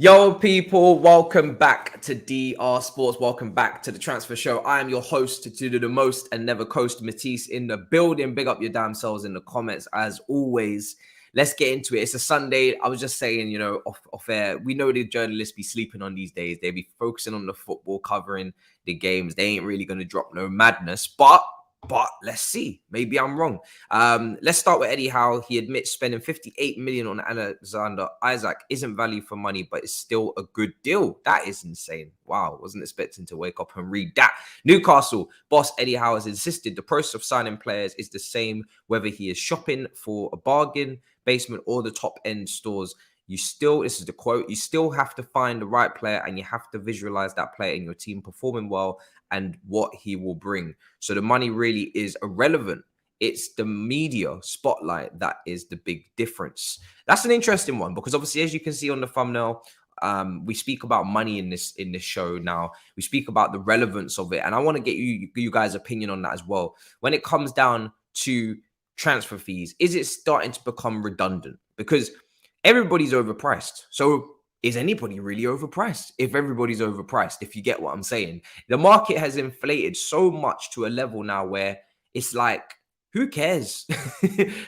Yo, people, welcome back to DR Sports. Welcome back to the Transfer Show. I am your host to do the most and never coast, Matisse in the building. Big up your damn selves in the comments as always. Let's get into it. It's a Sunday. I was just saying, off air, we know the journalists be sleeping on these days. They be focusing on the football, covering the games. They ain't really going to drop no madness, but let's see. Maybe I'm wrong. Let's start with Eddie Howe. He admits spending 58 million on Alexander Isak isn't value for money, but it's still a good deal. That is insane. Wow, wasn't expecting to wake up and read that. Newcastle boss Eddie Howe has insisted the process of signing players is the same whether he is shopping for a bargain basement or the top end stores. This is the quote, you still have to find the right player and you have to visualize that player in your team performing well and what he will bring. So the money really is irrelevant. It's the media spotlight that is the big difference. That's an interesting one because obviously, as you can see on the thumbnail, we speak about money in this show now. We speak about the relevance of it, and I want to get you guys' opinion on that as well. When it comes down to transfer fees, is it starting to become redundant? Because everybody's overpriced. So is anybody really overpriced? If everybody's overpriced, if you get what I'm saying, the market has inflated so much to a level now where it's like, who cares?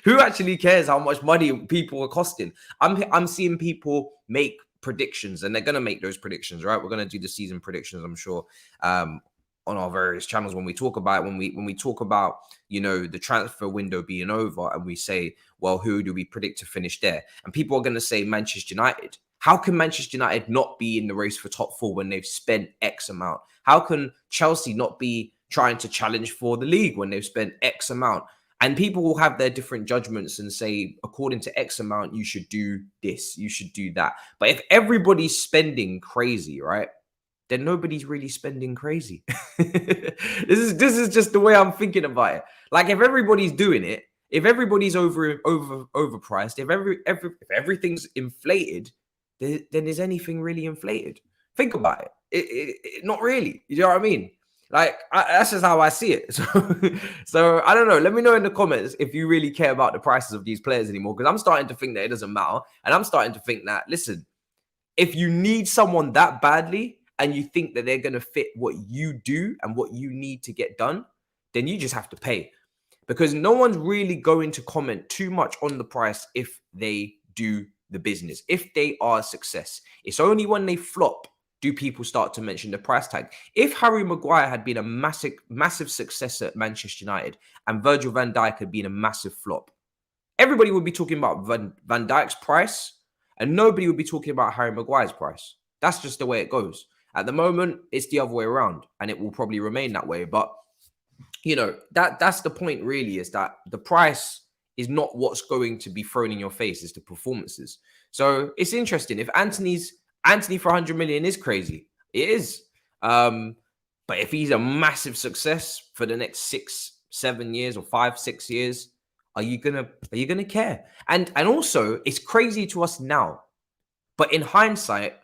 Who actually cares how much money people are costing? I'm seeing people make predictions, and they're going to make those predictions, right? We're going to do the season predictions, I'm sure, on our various channels when we talk about when we talk about the transfer window being over, and we say, well, who do we predict to finish there? And people are going to say Manchester United. How can Manchester United not be in the race for top four when they've spent X amount? How can Chelsea not be trying to challenge for the league when they've spent X amount? And people will have their different judgments and say, according to X amount, you should do this, you should do that. But if everybody's spending crazy, right, then nobody's really spending crazy. This is just the way I'm thinking about it. Like, if everybody's doing it, if everybody's overpriced, if everything's inflated, then is anything really inflated? Think about it. Not really. You know what I mean? Like, that's just how I see it. So I don't know. Let me know in the comments if you really care about the prices of these players anymore, because I'm starting to think that it doesn't matter. And I'm starting to think that, listen, if you need someone that badly and you think that they're going to fit what you do and what you need to get done, then you just have to pay. Because no one's really going to comment too much on the price if they do the business, if they are a success. It's only when they flop do people start to mention the price tag. If Harry Maguire had been a massive success at Manchester United and Virgil van Dijk had been a massive flop, everybody would be talking about Van Dijk's price and nobody would be talking about Harry Maguire's price. That's just the way it goes. At the moment, it's the other way around, and it will probably remain that way. But that's the point, really, is that the price is not what's going to be thrown in your face, it's the performances. So it's interesting. If Antony for 100 million is crazy, it is. But if he's a massive success for the next 6-7 years or 5-6 years, are you gonna care? And also, it's crazy to us now, but in hindsight,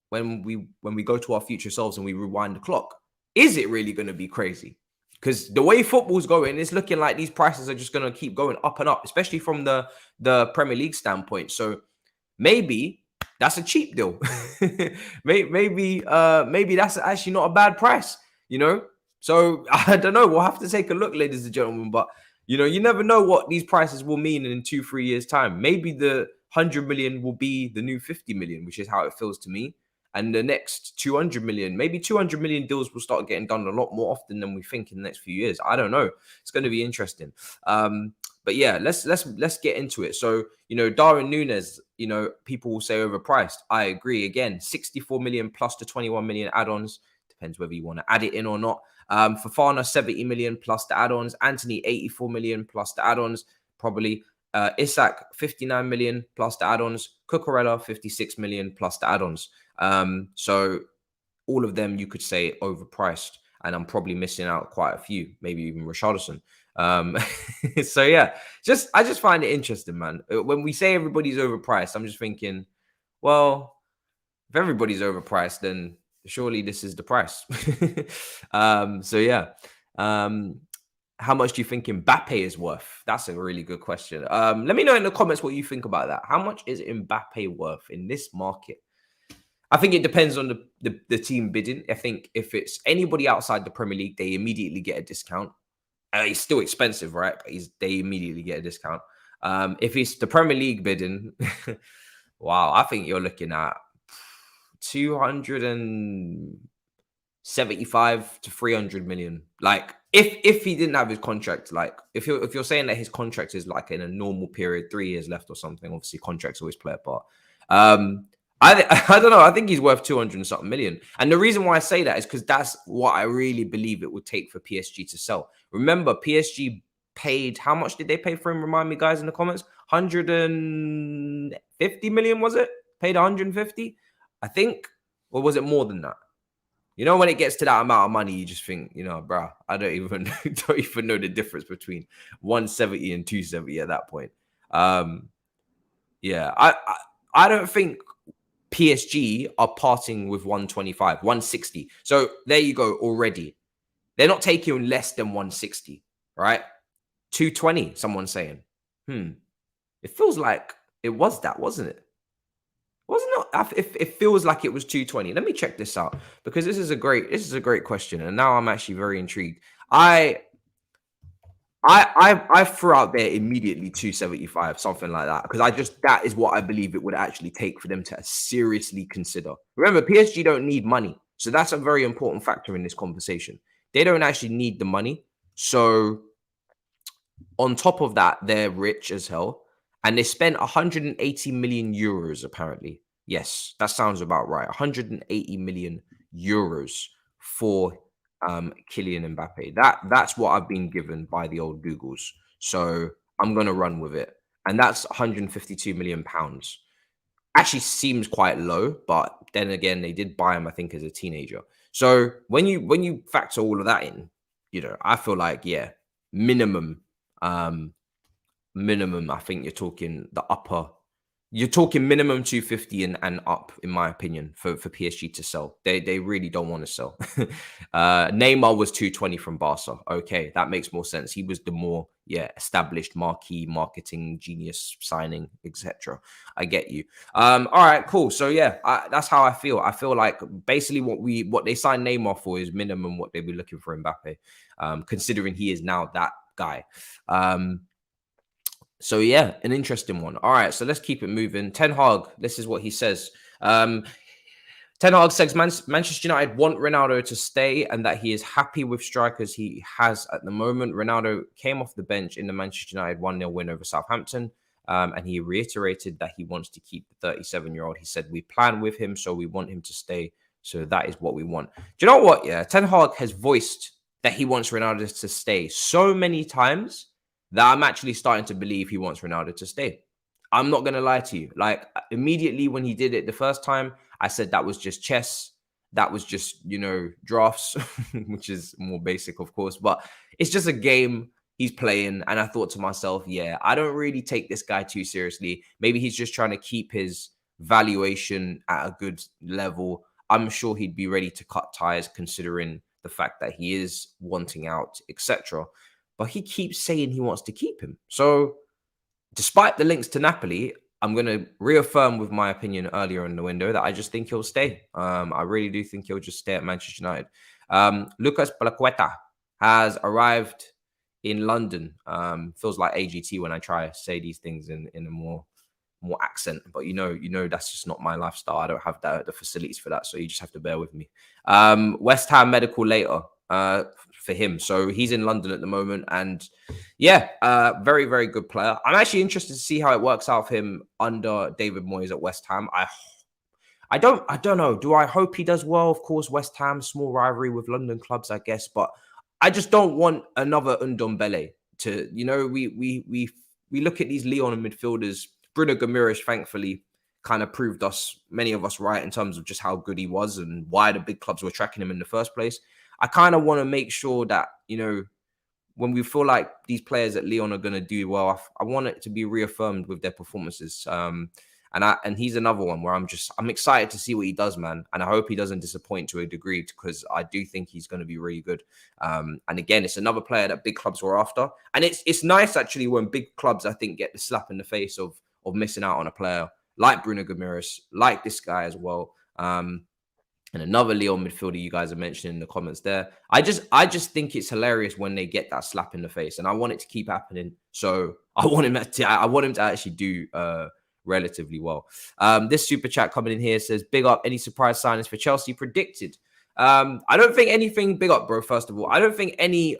when we go to our future selves and we rewind the clock, is it really going to be crazy? Because the way football's going, it's looking like these prices are just going to keep going up and up, especially from the Premier League standpoint. So maybe that's a cheap deal. maybe that's actually not a bad price, So I don't know. We'll have to take a look, ladies and gentlemen. But you never know what these prices will mean in 2-3 years' time. Maybe the 100 million will be the new 50 million, which is how it feels to me. And the next 200 million, maybe 200 million deals will start getting done a lot more often than we think in the next few years. I don't know. It's going to be interesting. But yeah, let's get into it. So, Darwin Núñez, people will say overpriced. I agree. Again, 64 million plus the 21 million add-ons. Depends whether you want to add it in or not. Fofana, 70 million plus the add-ons. Antony, 84 million plus the add-ons, probably. Isak, 59 million plus the add-ons. Cucurella, 56 million plus the add-ons. So all of them you could say overpriced, and I'm probably missing out quite a few, maybe even Richarlison. So yeah, I just find it interesting, man. When we say everybody's overpriced, I'm just thinking, well, if everybody's overpriced, then surely this is the price. So yeah. How much do you think Mbappe is worth? That's a really good question. Let me know in the comments what you think about that. How much is Mbappe worth in this market? I think it depends on the team bidding. I think if it's anybody outside the Premier League, they immediately get a discount. It's still expensive, right? But they immediately get a discount. If it's the Premier League bidding, wow, I think you're looking at 275 to 300 million. Like if he didn't have his contract, like if you're saying that his contract is like in a normal period, 3 years left or something, obviously contracts always play a part. I don't know. I think he's worth 200 and something million. And the reason why I say that is because that's what I really believe it would take for PSG to sell. Remember, PSG paid, how much did they pay for him? Remind me, guys, in the comments. 150 million, was it? Paid 150, I think. Or was it more than that? You know, when it gets to that amount of money, you just think, bro, I don't even know the difference between 170 and 270 at that point. Yeah, I don't think PSG are parting with 125, 160. So there you go already. They're not taking less than 160, right? 220, someone's saying. It feels like it was that, wasn't it? Wasn't it? It feels like it was 220. Let me check this out because this is a great question, and now I'm actually very intrigued. I threw out there immediately 275, something like that, because that is what I believe it would actually take for them to seriously consider. Remember, PSG don't need money, so that's a very important factor in this conversation. They don't actually need the money, so on top of that, they're rich as hell, and they spent 180 million euros apparently. Yes, that sounds about right. 180 million euros for Kylian Mbappe. That's what I've been given by the old Googles. So I'm gonna run with it. And that's 152 million pounds. Actually seems quite low, but then again, they did buy him, I think, as a teenager. So when you factor all of that in, I feel like, yeah, minimum, I think you're talking minimum 250 and up, in my opinion, for PSG to sell. They really don't want to sell. Neymar was 220 from Barca. Okay, that makes more sense. He was the more established marquee marketing genius signing, etc. I get you. All right, cool. So yeah, that's how I feel. I feel like basically what they signed Neymar for is minimum what they'd be looking for Mbappe, considering he is now that guy. So yeah, an interesting one. All right, so let's keep it moving. Ten Hag, this is what he says. Ten Hag says Manchester United want Ronaldo to stay and that he is happy with strikers he has at the moment. Ronaldo came off the bench in the Manchester United 1-0 win over Southampton, and he reiterated that he wants to keep the 37-year-old. He said, we plan with him, so we want him to stay. So that is what we want. Do you know what? Yeah, Ten Hag has voiced that he wants Ronaldo to stay so many times that I'm actually starting to believe he wants Ronaldo to stay. I'm not going to lie to you. Like, immediately when he did it the first time, I said that was just chess. That was just, drafts, which is more basic, of course. But it's just a game he's playing. And I thought to myself, yeah, I don't really take this guy too seriously. Maybe he's just trying to keep his valuation at a good level. I'm sure he'd be ready to cut ties considering the fact that he is wanting out, etc. But he keeps saying he wants to keep him. So despite the links to Napoli, I'm going to reaffirm with my opinion earlier in the window that I just think he'll stay. I really do think he'll just stay at Manchester United. Lucas Paqueta has arrived in London. Feels like AGT when I try to say these things in a more accent, but that's just not my lifestyle. I don't have the facilities for that, so you just have to bear with me. West Ham medical later for him, so he's in London at the moment, and very, very good player. I'm actually interested to see how it works out for him under David Moyes at West Ham. I don't know. Do I hope he does well? Of course, West Ham, small rivalry with London clubs, I guess, but I just don't want another Ndombele to, we look at these Lyon midfielders. Bruno Gomes, thankfully, kind of proved many of us right in terms of just how good he was and why the big clubs were tracking him in the first place. I kind of want to make sure that, when we feel like these players at Lyon are going to do well, I want it to be reaffirmed with their performances. And he's another one where I'm excited to see what he does, man. And I hope he doesn't disappoint to a degree because I do think he's going to be really good. And again, it's another player that big clubs were after. And it's nice actually when big clubs, I think, get the slap in the face of missing out on a player like Bruno Gomes, like this guy as well. And another Leon midfielder you guys are mentioning in the comments there. I just think it's hilarious when they get that slap in the face, and I want it to keep happening. So I want him to actually do relatively well. This super chat coming in here says, "Big up, any surprise signings for Chelsea predicted?" I don't think anything big up, bro. First of all, I don't think any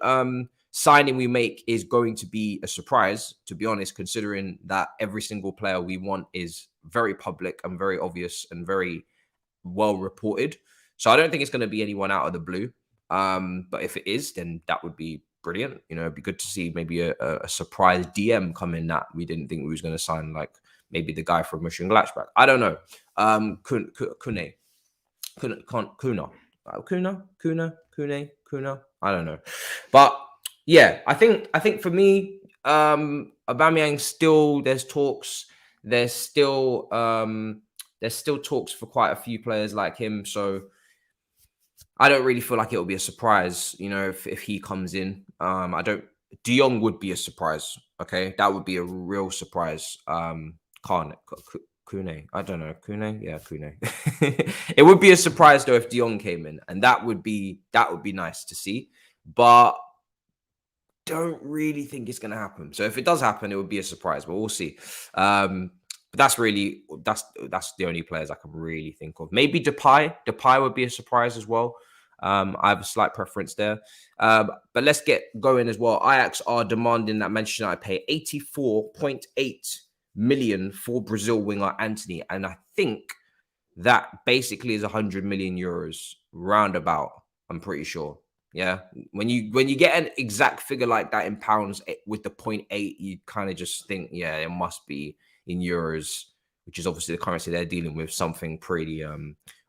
signing we make is going to be a surprise, to be honest, considering that every single player we want is very public and very obvious and very well reported. So I don't think it's going to be anyone out of the blue. But if it is, then that would be brilliant. You know, it'd be good to see maybe a surprise DM come in that we didn't think we was going to sign, like maybe the guy from Mönchengladbach. I don't know. Kuna. I don't know. But yeah, I think for me, Aubameyang still, there's talks. There's still talks for quite a few players like him. So I don't really feel like it'll be a surprise, you know, if he comes in. De Jong would be a surprise. Okay. That would be a real surprise. Kune. I don't know. Kune? Yeah, Kune. It would be a surprise though if De Jong came in, and that would be nice to see. But don't really think it's gonna happen. So if it does happen, it would be a surprise, but we'll see. But that's the only players I can really think of. Maybe Depay. Depay would be a surprise as well. I have a slight preference there. But let's get going as well. Ajax are demanding that Manchester United pay 84.8 million for Brazil winger Antony. And I think that basically is 100 million euros roundabout. I'm pretty sure. Yeah. When you get an exact figure like that in pounds with the 0.8, you kind of just think, yeah, it must be in euros, which is obviously the currency they're dealing with, something pretty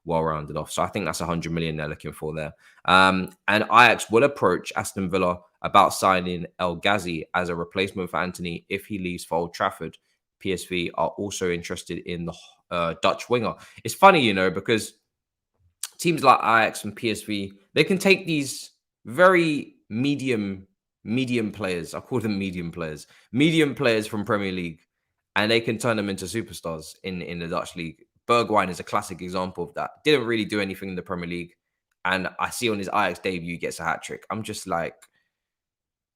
well rounded off. So I think that's 100 million they're looking for there. And Ajax will approach Aston Villa about signing El Ghazi as a replacement for Antony if he leaves for Old Trafford. PSV are also interested in the Dutch winger. It's funny, you know, because teams like Ajax and PSV, they can take these very medium players. I call them medium players from Premier League, and they can turn them into superstars in the Dutch league. Bergwijn is a classic example of that. Didn't really do anything in the Premier League, and I see on his Ajax debut gets a hat trick. I'm just like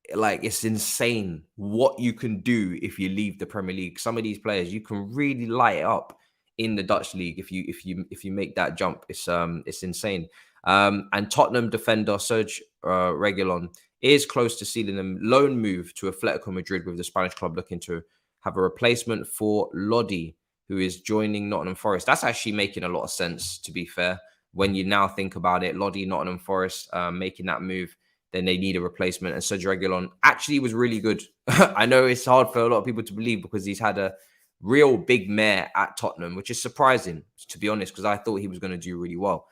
it's insane what you can do if you leave the Premier League. Some of these players, you can really light it up in the Dutch league if you make that jump. It's insane. And Tottenham defender Sergio Reguilon is close to sealing a loan move to Atletico Madrid, with the Spanish club looking to have a replacement for Lodi, who is joining Nottingham Forest. That's actually making a lot of sense, to be fair. When you now think about it, Lodi, Nottingham Forest, making that move, then they need a replacement. And Sergio Reguilon actually was really good. I know it's hard for a lot of people to believe because he's had a real big mare at Tottenham, which is surprising, to be honest, because I thought he was going to do really well.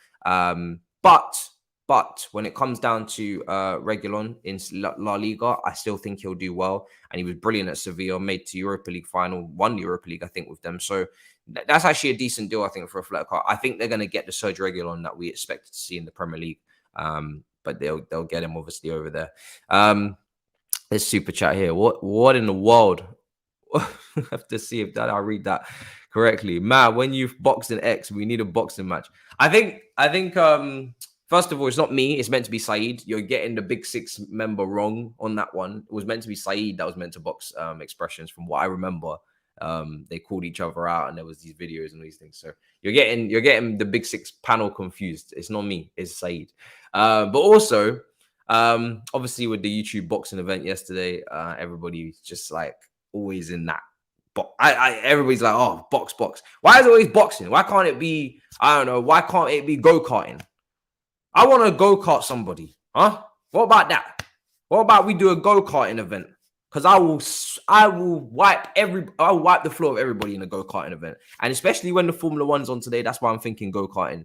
But when it comes down to Reguilon in La Liga, I still think he'll do well. And he was brilliant at Sevilla, made to Europa League final, won the Europa League, I think, with them. So that's actually a decent deal, I think, for Atletico. I think they're going to get the Sergio Reguilon that we expected to see in the Premier League. But they'll get him obviously over there. There's super chat here. What in the world? I have to see if I read that correctly. Man, when you box an X, we need a boxing match. I think first of all, it's not me. It's meant to be Saeed. You're getting the Big Six member wrong on that one. It was meant to be Saeed that was meant to box expressions, from what I remember. They called each other out, and there was these videos and these things. So you're getting the Big Six panel confused. It's not me. It's Saeed. But also, obviously with the YouTube boxing event yesterday, everybody's just like always in that. But everybody's like, oh, box. Why is it always boxing? Why can't it be? I don't know. Why can't it be go-karting? I want to go-kart somebody. Huh? What about that? What about we do a go-karting event? Because I will wipe the floor of everybody in a go-karting event. And especially when the Formula One's on today, that's why I'm thinking go-karting.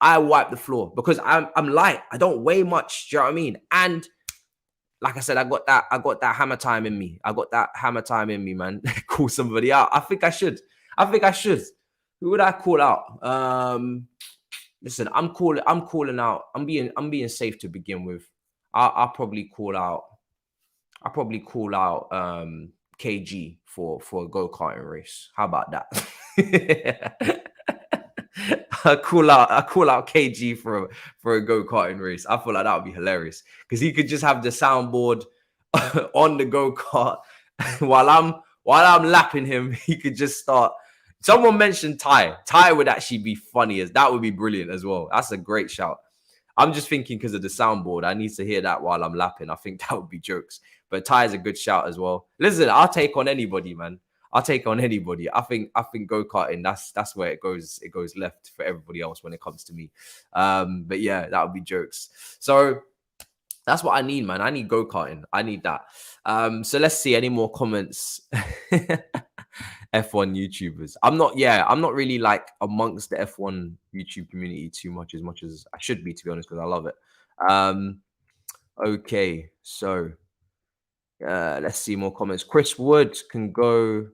I wipe the floor because I'm light. I don't weigh much. Do you know what I mean? And like I said, I got that hammer time in me. I got that hammer time in me, man. Call somebody out. I think I should. Who would I call out? Listen, I'm calling out. I'm being safe to begin with. I'll probably call out KG for a go-karting race. How about that? I call out KG for a go-karting race. I feel like that would be hilarious because he could just have the soundboard on the go-kart while I'm lapping him. He could just start. Someone mentioned Ty. Ty would actually be funny as that would be brilliant as well. That's a great shout. I'm just thinking because of the soundboard. I need to hear that while I'm lapping. I think that would be jokes. But Ty is a good shout as well. Listen, I'll take on anybody, man. I'll take on anybody. I think go-karting, that's where it goes left for everybody else when it comes to me. But yeah, that would be jokes. So that's what I need, man. I need go-karting. I need that. So let's see any more comments. F1 YouTubers. I'm not really like amongst the F1 YouTube community too much as I should be, to be honest, because I love it. Okay, so let's see more comments. Chris Wood can go.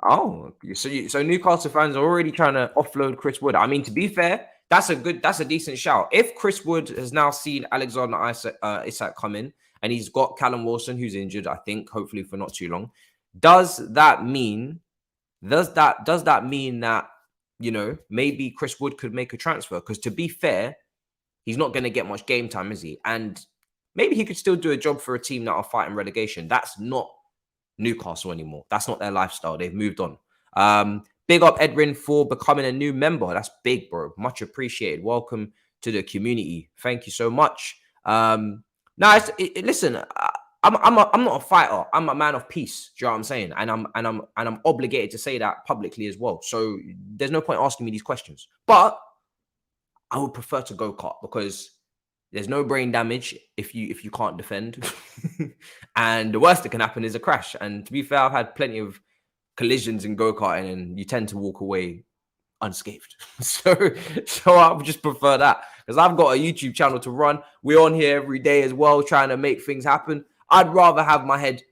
Oh, so Newcastle fans are already trying to offload Chris Wood. I mean, to be fair, that's a decent shout. If Chris Wood has now seen Alexander Isak come in and he's got Callum Wilson who's injured, I think, hopefully for not too long, does that mean that maybe Chris Wood could make a transfer? Because to be fair, he's not going to get much game time, is he? And maybe he could still do a job for a team that are fighting relegation. That's not Newcastle anymore. That's not their lifestyle. They've moved on. Big up Edwin for becoming a new member. That's big, bro. Much appreciated. Welcome to the community. Thank you so much. Listen, I'm not a fighter. I'm a man of peace. Do you know what I'm saying? And I'm obligated to say that publicly as well. So there's no point asking me these questions. But I would prefer to go kart because there's no brain damage if you can't defend. And the worst that can happen is a crash. And to be fair, I've had plenty of collisions in go-karting and you tend to walk away unscathed. So I would just prefer that because I've got a YouTube channel to run. We're on here every day as well, trying to make things happen. I'd rather have my head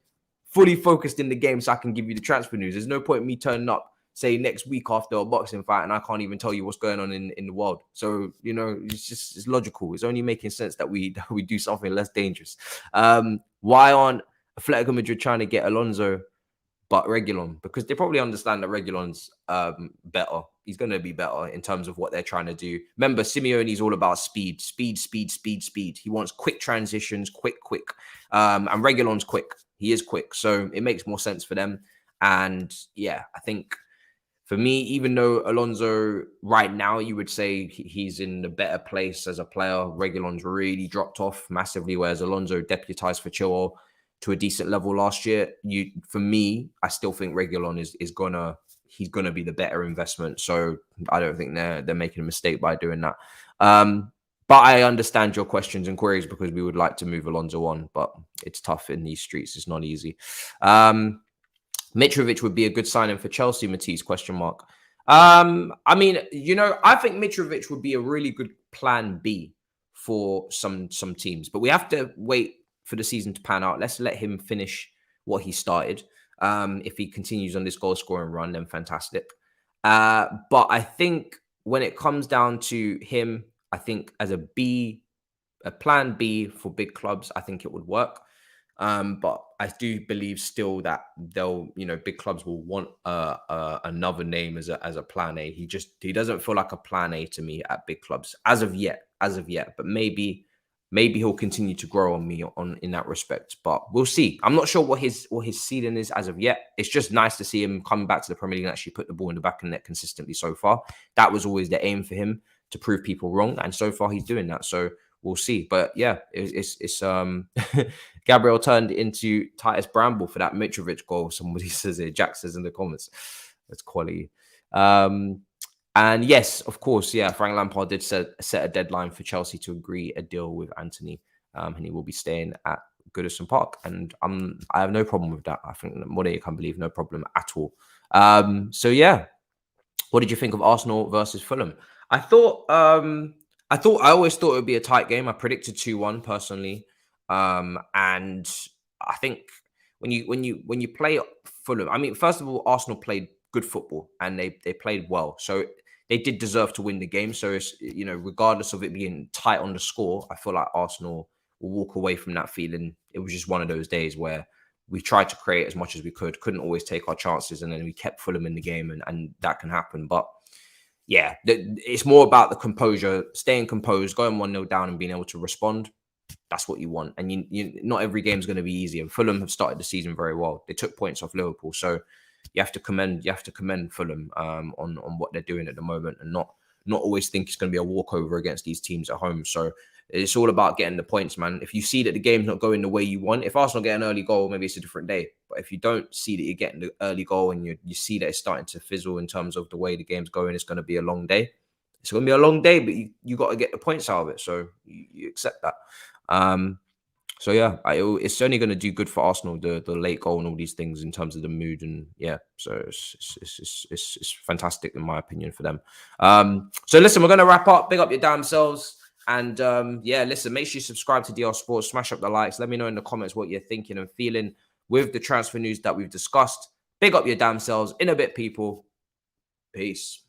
fully focused in the game so I can give you the transfer news. There's no point in me turning up, say, next week after a boxing fight and I can't even tell you what's going on in the world. So, it's logical. It's only making sense that we do something less dangerous. Why aren't Atletico Madrid trying to get Alonso but Reguilon? Because they probably understand that Reguilon's better. He's going to be better in terms of what they're trying to do. Remember, Simeone's all about speed. He wants quick transitions, quick. And Reguilon's quick. He is quick. So it makes more sense for them. And yeah, I think for me, even though Alonso right now, you would say he's in a better place as a player, Reguilon's really dropped off massively, whereas Alonso deputized for Chilwell to a decent level last year. For me, I still think Reguilon he's gonna be the better investment. So I don't think they're making a mistake by doing that. But I understand your questions and queries because we would like to move Alonso on, but it's tough in these streets. It's not easy. Mitrovic would be a good signing for Chelsea, Matisse, ? I mean, I think Mitrovic would be a really good plan B for some teams, but we have to wait for the season to pan out. Let's let him finish what he started. If he continues on this goal scoring run, then fantastic. But I think when it comes down to him, I think as a plan B for big clubs, I think it would work. But I do believe still that big clubs will want another name as a plan A. He doesn't feel like a plan A to me at big clubs as of yet. But maybe he'll continue to grow on me in that respect. But we'll see. I'm not sure what his ceiling is as of yet. It's just nice to see him coming back to the Premier League and actually put the ball in the back of the net consistently so far. That was always the aim for him, to prove people wrong, and so far he's doing that. So we'll see. But yeah, it's Gabriel turned into Titus Bramble for that Mitrovic goal. Somebody says it. Jack says in the comments. That's quality. And yes, of course, yeah, Frank Lampard did set a deadline for Chelsea to agree a deal with Antony. And he will be staying at Goodison Park. And I have no problem with that. I think more than you can believe, no problem at all. So yeah, what did you think of Arsenal versus Fulham? I always thought it would be a tight game. I predicted 2-1 personally. And I think when you play Fulham, I mean, first of all, Arsenal played good football and they played well. So they did deserve to win the game. So it's, regardless of it being tight on the score, I feel like Arsenal will walk away from that feeling. It was just one of those days where we tried to create as much as we couldn't always take our chances, and then we kept Fulham in the game, and that can happen. But yeah, it's more about the composure, staying composed, going 1-0 down and being able to respond. That's what you want. And not every game is going to be easy. And Fulham have started the season very well. They took points off Liverpool. So you have to commend Fulham on what they're doing at the moment, and not always think it's going to be a walkover against these teams at home. So it's all about getting the points, man. If you see that the game's not going the way you want, if Arsenal get an early goal, maybe it's a different day. But if you don't see that you're getting the early goal and you see that it's starting to fizzle in terms of the way the game's going, it's going to be a long day. It's going to be a long day, but you got to get the points out of it. So you accept that. So yeah, it's only going to do good for Arsenal, the late goal and all these things in terms of the mood, and yeah, so it's fantastic in my opinion for them. So listen, we're going to wrap up. Big up your damn selves, and yeah, listen, make sure you subscribe to DR Sports, smash up the likes, let me know in the comments what you're thinking and feeling with the transfer news that we've discussed. Big up your damn selves. In a bit, people. Peace.